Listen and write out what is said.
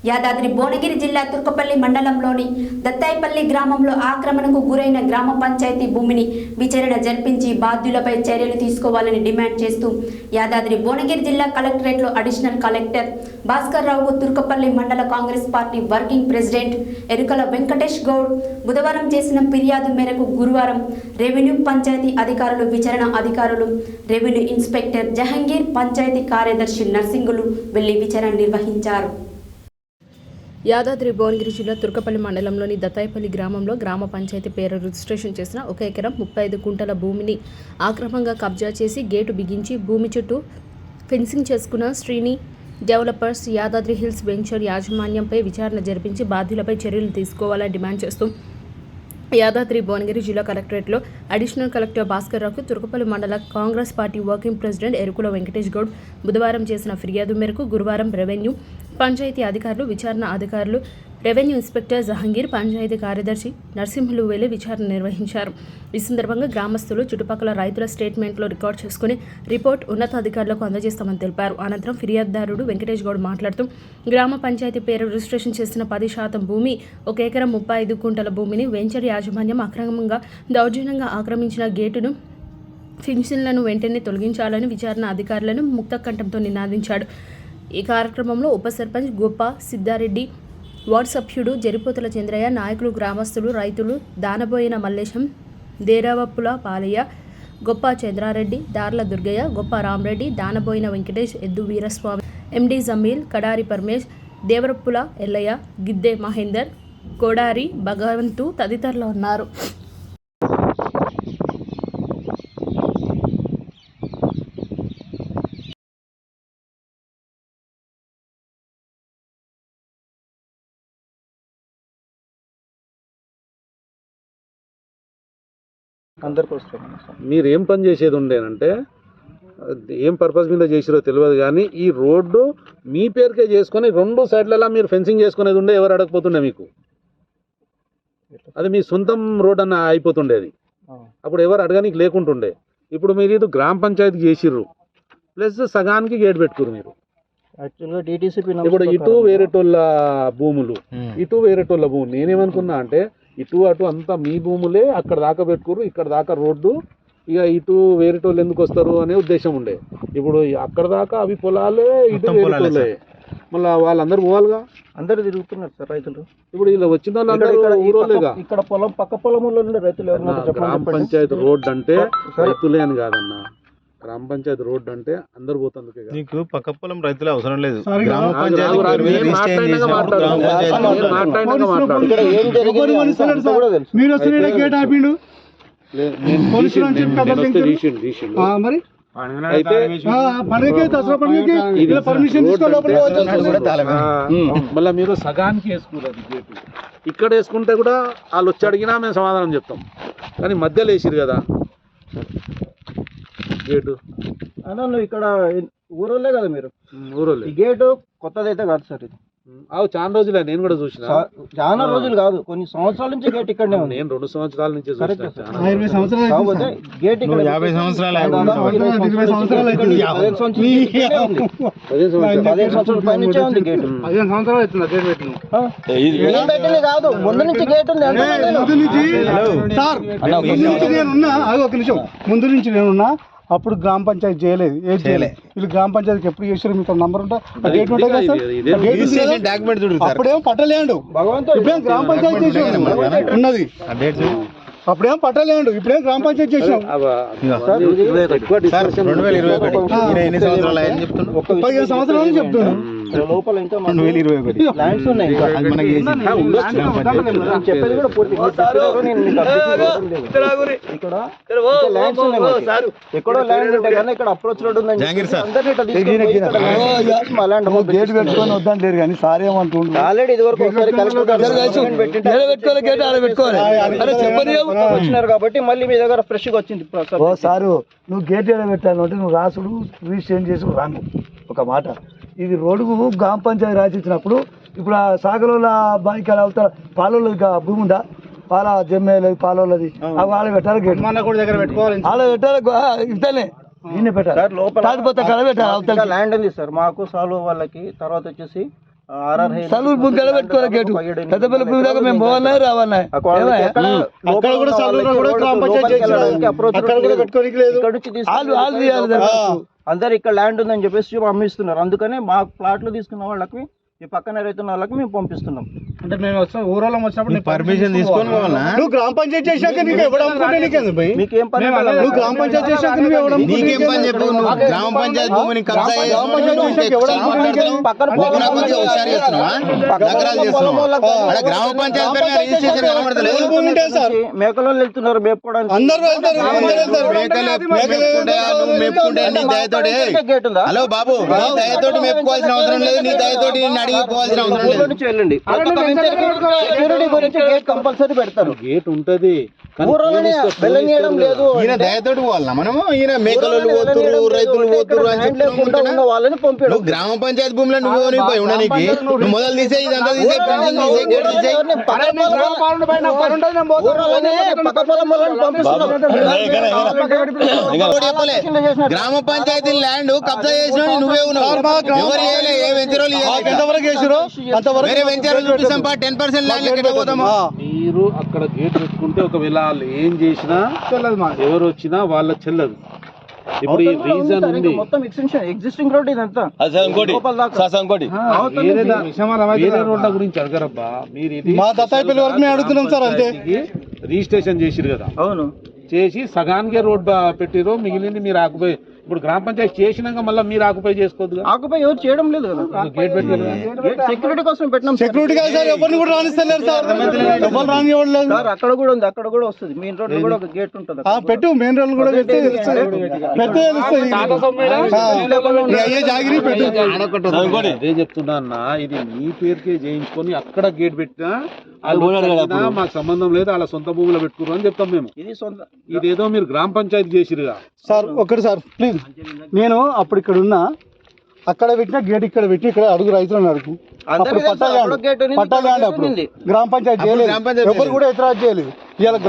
యాదాద్రి భువనగిరి జిల్లా తుర్కపల్లి మండలంలోని దత్తాయిపల్లి గ్రామంలో ఆక్రమణకు గురైన గ్రామ పంచాయతీ భూమిని విచారణ జరిపించి బాధ్యులపై చర్యలు తీసుకోవాలని డిమాండ్ చేస్తూ యాదాద్రి భువనగిరి జిల్లా కలెక్టరేట్లో అడిషనల్ కలెక్టర్ భాస్కర్ రావుకు తుర్కపల్లి మండల కాంగ్రెస్ పార్టీ వర్కింగ్ ప్రెసిడెంట్ ఎరుకల వెంకటేష్ గౌడ్ బుధవారం చేసిన ఫిర్యాదు మేరకు గురువారం రెవెన్యూ పంచాయతీ అధికారులు విచారణ అధికారులు రెవెన్యూ ఇన్స్పెక్టర్ జహంగీర్ పంచాయతీ కార్యదర్శి నర్సింగులు వెళ్లి విచారణ నిర్వహించారు. యాదాద్రి భువనగిరి జిల్లా తుర్కపల్లి మండలంలోని దత్తాయిపల్లి గ్రామంలో గ్రామ పంచాయతీ పేరు రిజిస్ట్రేషన్ చేసిన 1 ఎకరం 35 గుంటల భూమిని ఆక్రమంగా కబ్జా చేసి గేటు బిగించి భూమి చుట్టూ ఫెన్సింగ్ చేసుకున్న Srini developers Yadadri hills venture యాజమాన్యంపై విచారణ జరిపించి బాధ్యులపై చర్యలు తీసుకోవాలని డిమాండ్ చేస్తూ యాదాద్రి భువనగిరి జిల్లా కలెక్టరేట్లో అడిషనల్ కలెక్టర్ భాస్కర్ రావుకు తుర్కపల్లి మండల Congress party working president Yerukula Venkatesh Goud బుధవారం చేసిన ఫిర్యాదు మేరకు గురువారం రెవెన్యూ పంచాయతీ అధికారులు విచారణ అధికారులు రెవెన్యూ ఇన్స్పెక్టర్ జహంగీర్ పంచాయతీ కార్యదర్శి నరసింహులు వెళ్లి విచారణ నిర్వహించారు. ఈ సందర్భంగా గ్రామస్తులు చుట్టుపక్కల రైతుల స్టేట్మెంట్లో రికార్డు చేసుకుని రిపోర్ట్ ఉన్నతాధికారులకు అందజేస్తామని తెలిపారు. అనంతరం ఫిర్యాదుదారుడు వెంకటేష్ గౌడ్ మాట్లాడుతూ గ్రామ పంచాయతీ పేరు రిజిస్ట్రేషన్ చేసిన 10% భూమి 1 ఎకరం 35 గుంటల భూమిని వెంచర్ యాజమాన్యం అక్రమంగా దౌర్జన్యంగా ఆక్రమించిన గేటును ఫిన్షన్లను వెంటనే తొలగించాలని విచారణ అధికారులను ముక్త కంఠంతో నినాదించాడు. ఈ కార్యక్రమంలో ఉప సర్పంచ్ గొప్ప సిద్ధారెడ్డి, వార్డు సభ్యుడు జరిపోతుల చంద్రయ్య, నాయకులు, గ్రామస్తులు, రైతులు దానబోయిన మల్లేశం, దేరావప్పుల పాలయ్య, గొప్ప చంద్రారెడ్డి, దార్ల దుర్గయ్య, గొప్ప రామరెడ్డి, దానబోయిన వెంకటేష్, ఎద్దు వీరస్వామి, ఎండి జమీల్, కడారి పరమేష్, దేవరప్పుల ఎల్లయ్య, గిద్దె మహేందర్, కోడారి భగవంతు తదితరులు ఉన్నారు. మీరు ఏం పని చేసేది ఉండేనంటే ఏం పర్పస్ మీద చేసిరో తెలియదు కానీ ఈ రోడ్డు మీ పేరుకే చేసుకొని 2 సైడ్లలో మీరు ఫెన్సింగ్ చేసుకునేది ఉండే, ఎవరు అడగపోతుండే మీకు, అది మీ సొంతం రోడ్ అన్న అయిపోతుండేది. అప్పుడు ఎవరు అడగడానికి లేకుంటుండే. ఇప్పుడు మీరు ఇది గ్రామ పంచాయతీకి చేసిర్రు ప్లస్ సగానికి గేట్ పెట్టుకురు మీరు. ఇప్పుడు ఇటు వేరేటోళ్ళ భూములు, ఇటు వేరేటోళ్ళ భూములు. నేనేమనుకున్నా అంటే ఇటు అటు అంతా మీ భూములే, అక్కడ దాకా పెట్టుకోరు, ఇక్కడ దాకా రోడ్డు, ఇక ఇటు వేరేటోళ్ళు ఎందుకు వస్తారు అనే ఉద్దేశం ఉండే. ఇప్పుడు అక్కడ దాకా అవి పొలాలే, ఇటు వేరేటోళ్ళే, మళ్ళీ వాళ్ళందరూ పోవాలిగా. అందరు తిరుగుతున్నారు సార్ రైతులు. ఇప్పుడు ఇలా వచ్చిన వాళ్ళందరూ ఇక్కడ పొలం పక్క పొలంలో రైతులు. గ్రామ పంచాయతీ రోడ్డు అంటే రైతులే అని కాదన్నా, గ్రామ పంచాయతీ రోడ్డు అంటే అందరు పోతుంది. నీకు పక్క పొలం రైతులే అవసరం లేదు. మళ్ళీ మీరు సగానికి వేసుకున్నారు గేటు. ఇక్కడ వేసుకుంటే కూడా వాళ్ళు వచ్చి అడిగినా మేము సమాధానం చెప్తాం, కానీ మధ్యలో వేసిరు కదా గేటు. అన్నా నువ్వు ఇక్కడ ఊరోళ్ళే కదా మీరు? ఊరోళ్ళే. ఈ గేటు కొత్తదైతే కాదు సార్, ఇది చాలా రోజులే, నేను కూడా చూసిన. చాలా రోజులు కాదు, కొన్ని సంవత్సరాల నుంచి గేట్ ఇక్కడనే ఉంది. నేను 2 సంవత్సరాల నుంచి గేట్ ఇక్కడ 50 సంవత్సరాలు 15 సంవత్సరాల పై నుంచే ఉంది గేట్. 15 సంవత్సరాలు అవుతుంది గేట్ పెట్టింది కాదు, ముందు నుంచి గేట్ ఉంది. ముందు నుంచి నేనున్నా. అప్పుడు గ్రామ పంచాయతీ చేయలేదు, ఏం చేయలేదు. వీళ్ళు గ్రామ పంచాయతీకి ఎప్పుడు చేసారు, మీకు నంబర్ ఉంటా గేట్ ఉంటాయి కదా సార్. అప్పుడేమో పట్టలేండు, ఇప్పుడేం గ్రామ పంచాయతీ చేసాం ఉన్నది. అప్పుడేం పట్టలేండు, ఇప్పుడేం గ్రామ పంచాయతీ చేసాం. 15 సంవత్సరాలు చెప్తున్నాను. లోపల ఇంకా 2021 ల్యాండ్స్ ఉన్నాయి. చెప్పేది కూడా పూర్తి ఇక్కడ ల్యాండ్స్ ఉన్నాయి. ఎక్కడో ల్యాండ్ ఉంటాయి కానీ ఇక్కడ అప్రోచ్ రోడ్ ఉందని గేట్ పెట్టుకొని వద్దంటారు కానీ సార్ ఏమంటుండ్రు, ఆల్రెడీ ఇది వరకు వచ్చినారు కాబట్టి మళ్ళీ మీ దగ్గర ఫ్రెష్ గా వచ్చింది. ఓ సారు నువ్వు గేట్ ఏడ పెట్టాను అంటే నువ్వు రాసుడు రిజిస్ట్రేషన్ చేసి రాను. ఒక మాట, ఇది రోడ్డుకు గ్రామ పంచాయతీ రాసిచ్చినప్పుడు ఇప్పుడు ఆ సాగరోళ్ళ బాయికి అవుతా పాలోళ్ళది భూమి ఉందా, పాల జమ్మేది పాలోళ్ళది, అవి వాళ్ళ పెట్టాలి గేట్ దగ్గర పెట్టుకోవాలి, వాళ్ళ పెట్టాలి ఇంతనే దీన్ని పెట్టాలి. లోపల ల్యాండ్ ఉంది సార్ మాకు, సాల్వ్ వాళ్ళకి. తర్వాత వచ్చేసి సలూరు భూమి గల పెట్టుకోవాలి గేటు పెద్దపల్లి భూమి దాకా మేము పోవాలన్నా రావాలన్నా అక్కడ కూడా సలూరులో కూడా గ్రామ పంచాయతీ చేసినారు. అక్కడ కూడా పెట్టుకోనికి లేదు. అందరు ఇక్కడ ల్యాండ్ ఉందని చెప్పేసి అమ్మిస్తున్నారు. అందుకనే మా ప్లాట్లు తీసుకున్న వాళ్ళకి ఈ పక్కన రైతున్న వాళ్ళకి మేము పంపిస్తున్నాం. అంటే మేము ఊరోళ్ళం వచ్చినప్పుడు పర్మిషన్ తీసుకొని పోవాలా? నువ్వు గ్రామ పంచాయతీ చేశాక నీకు ఎవడు అమ్ముకుంటే నీకేంది భయ్? మీకేం పని? నువ్వు గ్రామ పంచాయతీ చేశాక నువ్వు ఎవడు అమ్ముకుంటే నీకేం పని చెప్పు? నువ్వు గ్రామ పంచాయతీ భూమిని కబ్జా గ్రామ పంచాయతీ చేశాక ఎవడు అమ్ముకుంటే నీకేంది? గ్రామ పంచాయతీ పేరు మీద రిజిస్ట్రేషన్ కనబడతలేదు. భూమి ఉంటే సార్ మేకలు వెళ్తున్నారు మేపుకోవడానికి. అందరూ వెళ్తారు. నువ్వు మేపుకుంటే నీ దయతోటి గేట్ ఉందా? హలో బాబు, నీ దయతోటి మేపుకోవాల్సిన అవసరం లేదు, నీ దయతోటి అడిగిపోవాల్సిన అవసరం లేదు. వెళ్ళండి సెక్యూరిటీ గురించి గేట్ కంపల్సరీ పెడతారు. గేట్ ఉంటది ఊరోళ్ళని వెళ్ళనీయడం లేదు. ఈయన దయతోటి పోవాలన్నా మనము? ఈయన మేకలు పోతురు, రైతులు పోతురు అని ఉన్న వాళ్ళని పంపాడు. నువ్వు గ్రామ పంచాయతీ భూమిలో నువ్వు పోయి ఉండడానికి నువ్వు మొదలు తీసే ఇదంతా తీసే పెన్షన్ తీసే గేట్ తీసే గ్రామ పంచాయతీ ల్యాండ్ కబ్జా చేసిన నువ్వే ఉన్నావు. ఎవరు చేయలే, ఏ వెంచరోలు ఎంతవరకు వేసారు అంతవరకు వేరే వెంచర్లు చూపిస్తాం 10% ల్యాండ్ ఎక్కడ పోతామా? మీరు అక్కడ గేట్ పెట్టుకుంటే ఒకవేళ వాళ్ళు ఏం చేసినా చెల్లదు మా ఎవరు వచ్చినా వాళ్ళ చెల్లదు. ఇప్పుడు ఈ రీజన్ ఉంది. మొత్తం ఎగ్జిస్టింగ్ రోడ్ ఇదంతా వేరే రోడ్ల గురించి అడగరబ్బా. మీరు ఇది మా దత్తాయిపల్లి వరకు మేము అడుగుతున్నాం సార్ అంతే. రిజిస్ట్రేషన్ చేసిరు కదా, అవును చేసి సగానికే రోడ్ పెట్టిరు, మిగిలింది మీరు ఆకుపై. ఇప్పుడు గ్రామ పంచాయతీ చేసినాక మళ్ళీ మీరు ఆకుపై చేసుకోవద్దు. ఆకుపై ఎవరు చేయడం లేదు కదా. గేట్ పెట్టారు, సెక్యూరిటీ కోసం పెట్టినాం. సెక్యూరిటీ కాదు సార్, ఎవరిని కూడా రానిస్తలేరు సార్. ఎవరు రానివ్వలేదు సార్. అక్కడ కూడా ఉంది, అక్కడ కూడా వస్తుంది. మెయిన్ రోడ్ కూడా ఒక గేట్ ఉంటుంది. పెట్టు, మెయిన్ రోడ్ కూడా పెడితే తెలుస్తుంది. అయ్యే జాగిరి పెట్టు. అదే చెప్తున్నా అన్న, ఇది మీ పేరుకే చేయించుకొని అక్కడ గేట్ పెట్టినా మాకు సంబంధం లేదు, అలా సొంత భూమిలో పెట్టుకురు అని చెప్తాం మేము. ఇది సొంత, ఇదేదో మీరు గ్రామ పంచాయతీ చేసిరుగా సార్. ఒక్కటి సార్ ప్లీజ్, నేను అప్పుడు ఇక్కడ ఉన్నా, అక్కడ పెట్టిన గేట్ ఇక్కడ పెట్టి ఇక్కడ అడుగు రైతులను అడుగు. అప్పుడు పట్టా ల్యాండ్ అప్పుడు గ్రామ పంచాయతీ చేయలేదు, ఎవరు కూడా ఎత్తరాజ్ చేయలేదు. ఇవాళ